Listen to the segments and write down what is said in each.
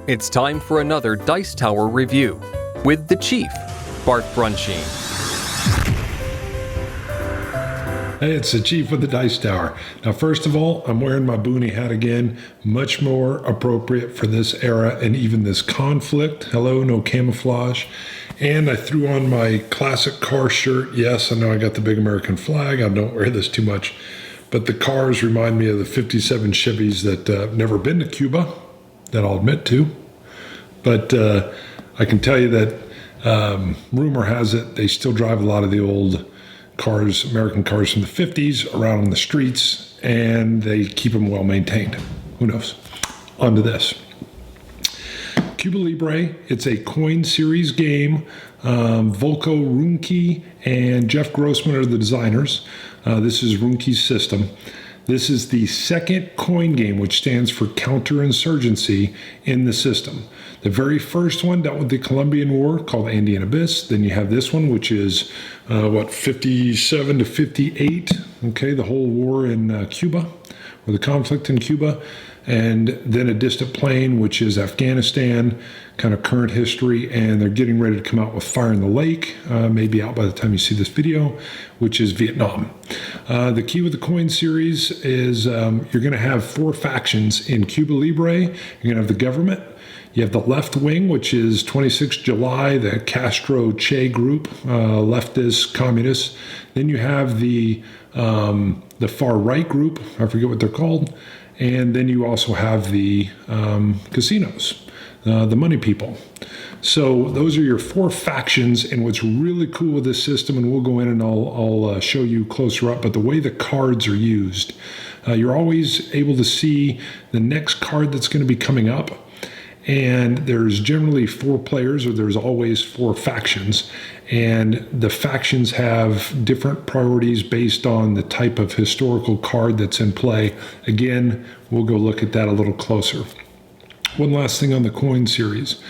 It's time for another Dice Tower review with the Chief, Bart Brunscheen. Hey, it's the Chief of the Dice Tower. Now, first of all, I'm wearing my boonie hat again, much more appropriate for this era and even this conflict. Hello, no camouflage. And I threw on my classic car shirt. Yes, I know I got the big American flag. I don't wear this too much. But the cars remind me of the 57 Chevys that I've never been to Cuba, that I'll admit to. But I can tell you that rumor has it they still drive a lot of the old cars, American cars from the 50s around on the streets, and they keep them well maintained. Who knows? On to this. Cuba Libre, it's a coin series game. Volko Runke and Jeff Grossman are the designers. This is Runke's system. This is the second coin game, which stands for counterinsurgency in the system. The very first one dealt with the Colombian War, called Andean Abyss. Then you have this one, which is, 57 to 58, okay, the whole war in Cuba, or the conflict in Cuba. And then A Distant Plain, which is Afghanistan, kind of current history, and they're getting ready to come out with Fire in the Lake, maybe out by the time you see this video, which is Vietnam. The key with the coin series is you're going to have four factions in Cuba Libre. You're going to have the government. You have the left wing, which is 26 July, the Castro-Che group, leftist, communists. Then you have the far right group, I forget what they're called. And then you also have the casinos, the money people. So those are your four factions. And what's really cool with this system, and we'll go in and I'll show you closer up, but the way the cards are used, you're always able to see the next card that's going to be coming up. And there's generally four players, or there's always four factions. And the factions have different priorities based on the type of historical card that's in play. Again, we'll go look at that a little closer. One last thing on the coin series.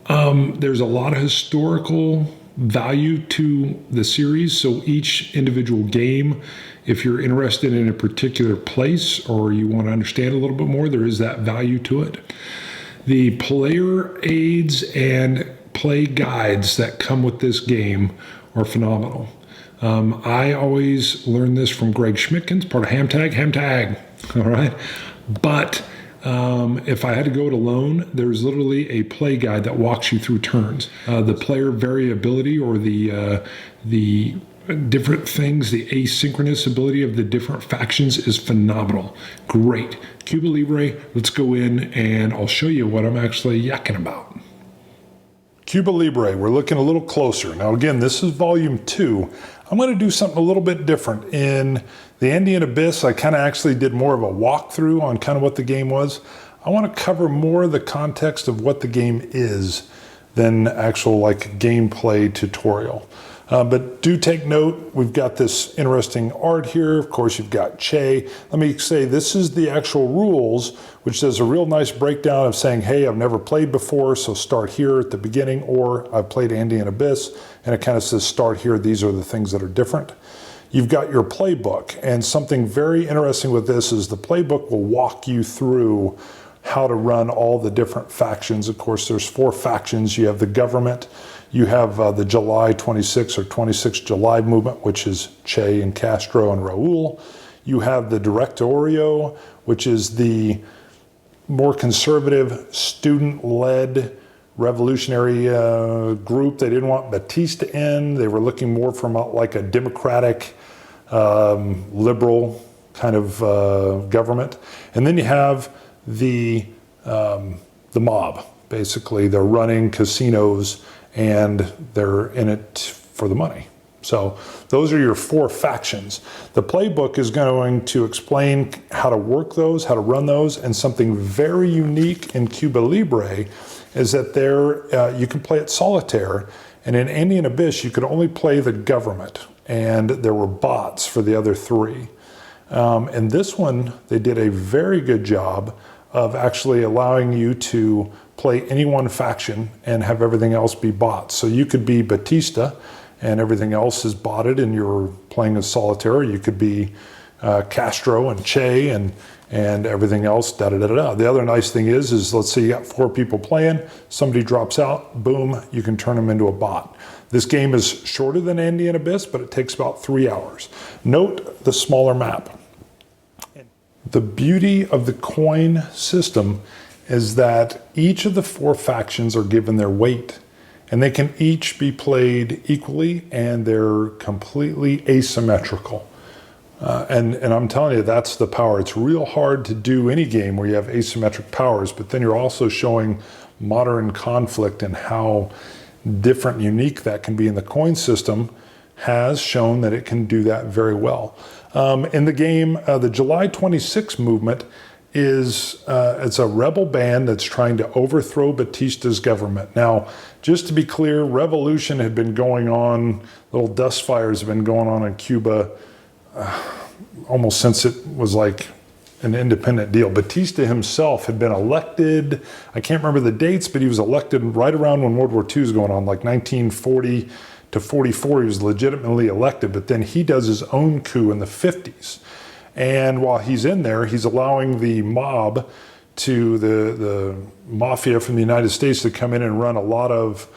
There's a lot of historical value to the series. So each individual game, if you're interested in a particular place or you want to understand a little bit more, there is that value to it. The player aids and play guides that come with this game are phenomenal. I always learn this from Greg Schmidtgens, part of Hamtag, all right? But if I had to go it alone, there's literally a play guide that walks you through turns. The player variability, or the different things, the asynchronous ability of the different factions is phenomenal. Great. Cuba Libre, let's go in and I'll show you what I'm actually yakking about. Cuba Libre, we're looking a little closer. Now again, this is volume 2. I'm going to do something a little bit different. In the Andean Abyss, I kind of actually did more of a walkthrough on kind of what the game was. I want to cover more of the context of what the game is than actual like gameplay tutorial. But do take note, we've got this interesting art here. Of course, you've got Che. Let me say, this is the actual rules, which does a real nice breakdown of saying, hey, I've never played before, so start here at the beginning, or I've played Andean Abyss, and it kind of says start here, these are the things that are different. You've got your playbook, and something very interesting with this is the playbook will walk you through how to run all the different factions. Of course, there's four factions. You have the government, you have the July 26 or 26 July movement, which is Che and Castro and Raul. You have the Directorio, which is the more conservative, student-led revolutionary group. They didn't want Batista in. They were looking more from like a democratic, liberal kind of government. And then you have the mob. Basically, they're running casinos and they're in it for the money. So those are your four factions. The playbook is going to explain how to work those, how to run those, and something very unique in Cuba Libre is that there you can play it solitaire, and in Andean Abyss you could only play the government, and there were bots for the other three. And this one, they did a very good job of actually allowing you to play any one faction and have everything else be bots. So you could be Batista and everything else is botted and you're playing as solitaire. You could be Castro and Che and everything else, da-da-da-da-da. The other nice thing is let's say you got 4 people playing, somebody drops out, boom, you can turn them into a bot. This game is shorter than Andean Abyss, but it takes about 3 hours. Note the smaller map. The beauty of the coin system is that each of the 4 factions are given their weight, and they can each be played equally, and they're completely asymmetrical. And I'm telling you, that's the power. It's real hard to do any game where you have asymmetric powers, but then you're also showing modern conflict and how different and unique that can be. In the coin system has shown that it can do that very well. In the game, the July 26 movement is it's a rebel band that's trying to overthrow Batista's government. Now, just to be clear, revolution had been going on, little dust fires have been going on in Cuba almost since it was like an independent deal. Batista himself had been elected, I can't remember the dates, but he was elected right around when World War II was going on, like 1940 to 44, he was legitimately elected, but then he does his own coup in the 50s. And while he's in there, he's allowing the mob to the mafia from the United States to come in and run a lot of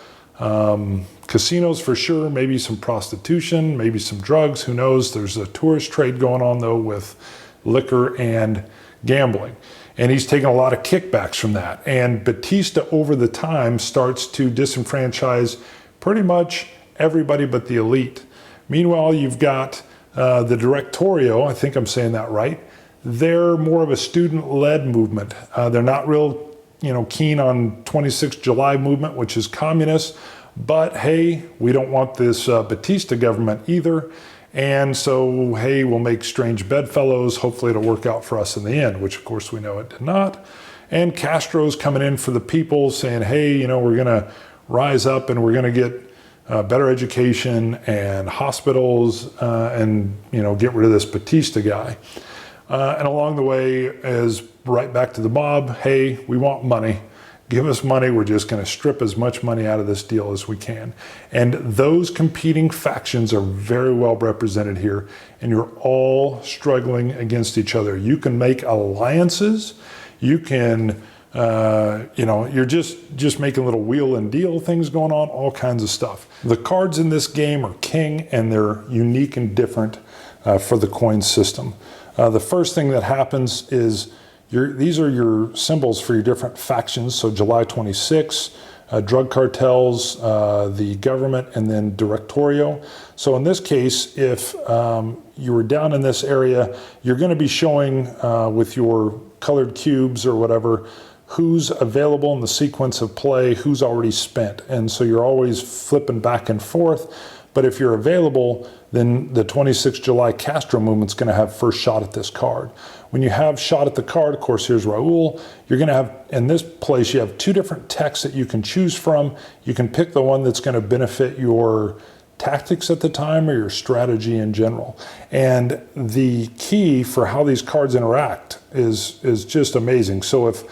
casinos for sure, maybe some prostitution, maybe some drugs, who knows. There's a tourist trade going on though with liquor and gambling. And he's taking a lot of kickbacks from that. And Batista over the time starts to disenfranchise pretty much everybody but the elite. Meanwhile, you've got the Directorio, I think I'm saying that right. They're more of a student-led movement. They're not real, keen on 26 July movement, which is communist. But hey, we don't want this Batista government either. And so, hey, we'll make strange bedfellows. Hopefully it'll work out for us in the end, which of course we know it did not. And Castro's coming in for the people saying, hey, we're going to rise up and we're going to get better education and hospitals and get rid of this Batista guy. And along the way is right back to the mob. Hey, we want money. Give us money. We're just going to strip as much money out of this deal as we can. And those competing factions are very well represented here. And you're all struggling against each other. You can make alliances. You can, you're just making little wheel and deal things going on, all kinds of stuff. The cards in this game are king, and they're unique and different for the coin system. The first thing that happens is these are your symbols for your different factions. So July 26, drug cartels, the government, and then Directorio. So in this case, if you were down in this area, you're going to be showing with your colored cubes or whatever, who's available in the sequence of play, who's already spent. And so you're always flipping back and forth. But if you're available, then the 26 July Castro movement's going to have first shot at this card. When you have shot at the card, of course, here's Raul. You're going to have, in this place, you have 2 different texts that you can choose from. You can pick the one that's going to benefit your tactics at the time or your strategy in general. And the key for how these cards interact is just amazing. So if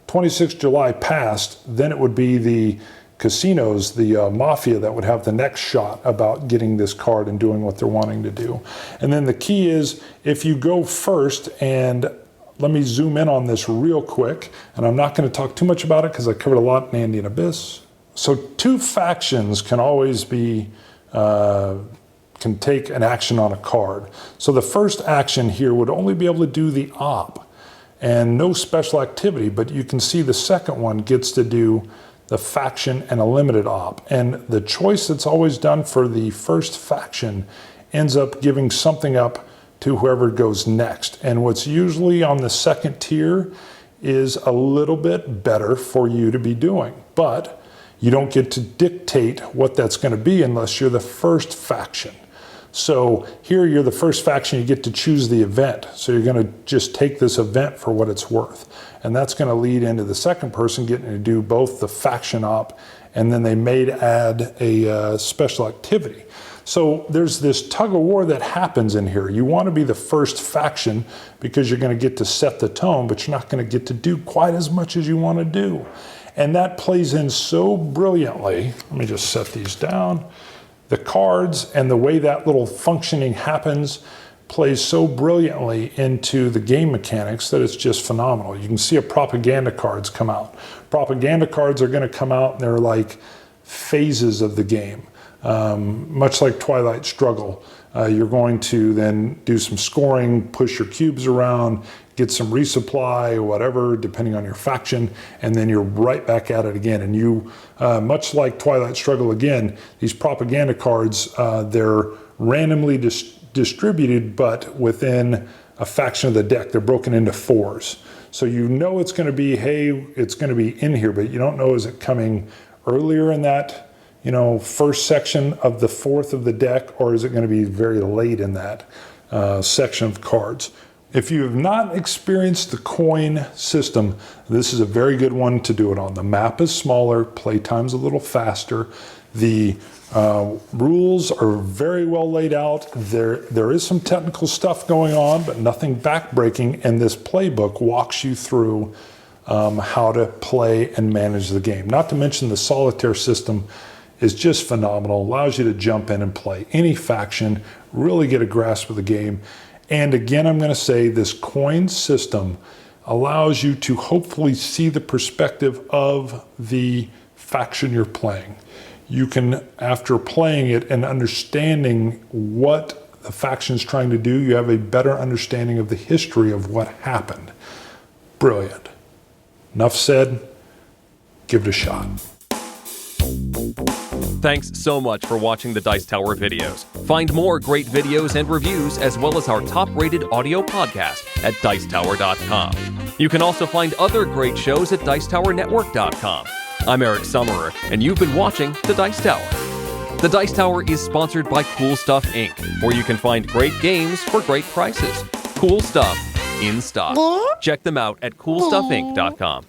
26 July passed, then it would be the casinos, the mafia, that would have the next shot about getting this card and doing what they're wanting to do. And then the key is, if you go first, and let me zoom in on this real quick, and I'm not going to talk too much about it because I covered a lot in Andean Abyss. So 2 factions can always be, can take an action on a card. So the first action here would only be able to do the op and no special activity, but you can see the second one gets to do the faction and a limited op. And the choice that's always done for the first faction ends up giving something up to whoever goes next. And what's usually on the second tier is a little bit better for you to be doing. But you don't get to dictate what that's going to be unless you're the first faction. So here you're the first faction, you get to choose the event. So you're going to just take this event for what it's worth. And that's going to lead into the second person getting to do both the faction op, and then they may add a special activity. So there's this tug of war that happens in here. You want to be the first faction because you're going to get to set the tone, but you're not going to get to do quite as much as you want to do. And that plays in so brilliantly. Let me just set these down. The cards and the way that little functioning happens plays so brilliantly into the game mechanics that it's just phenomenal. You can see a propaganda cards come out. Propaganda cards are going to come out and they're like phases of the game, much like Twilight Struggle. You're going to then do some scoring, push your cubes around, get some resupply or whatever, depending on your faction, and then you're right back at it again. And you, much like Twilight Struggle again, these propaganda cards, they're randomly distributed, but within a faction of the deck. They're broken into 4s. So you know it's going to be, hey, it's going to be in here, but you don't know, is it coming earlier in that, first section of the 4th of the deck, or is it going to be very late in that section of cards? If you have not experienced the coin system, this is a very good one to do it on. The map is smaller, playtime's a little faster. The rules are very well laid out. There is some technical stuff going on, but nothing backbreaking, and this playbook walks you through how to play and manage the game. Not to mention the solitaire system is just phenomenal. Allows you to jump in and play any faction, really get a grasp of the game. And again, I'm going to say this coin system allows you to hopefully see the perspective of the faction you're playing. You can, after playing it and understanding what the faction's trying to do, you have a better understanding of the history of what happened. Brilliant. Enough said. Give it a shot. Thanks so much for watching the Dice Tower videos. Find more great videos and reviews, as well as our top-rated audio podcast at Dicetower.com. You can also find other great shows at Dicetowernetwork.com. I'm Eric Summerer, and you've been watching The Dice Tower. The Dice Tower is sponsored by Cool Stuff Inc., where you can find great games for great prices. Cool stuff in stock. Check them out at CoolStuffInc.com.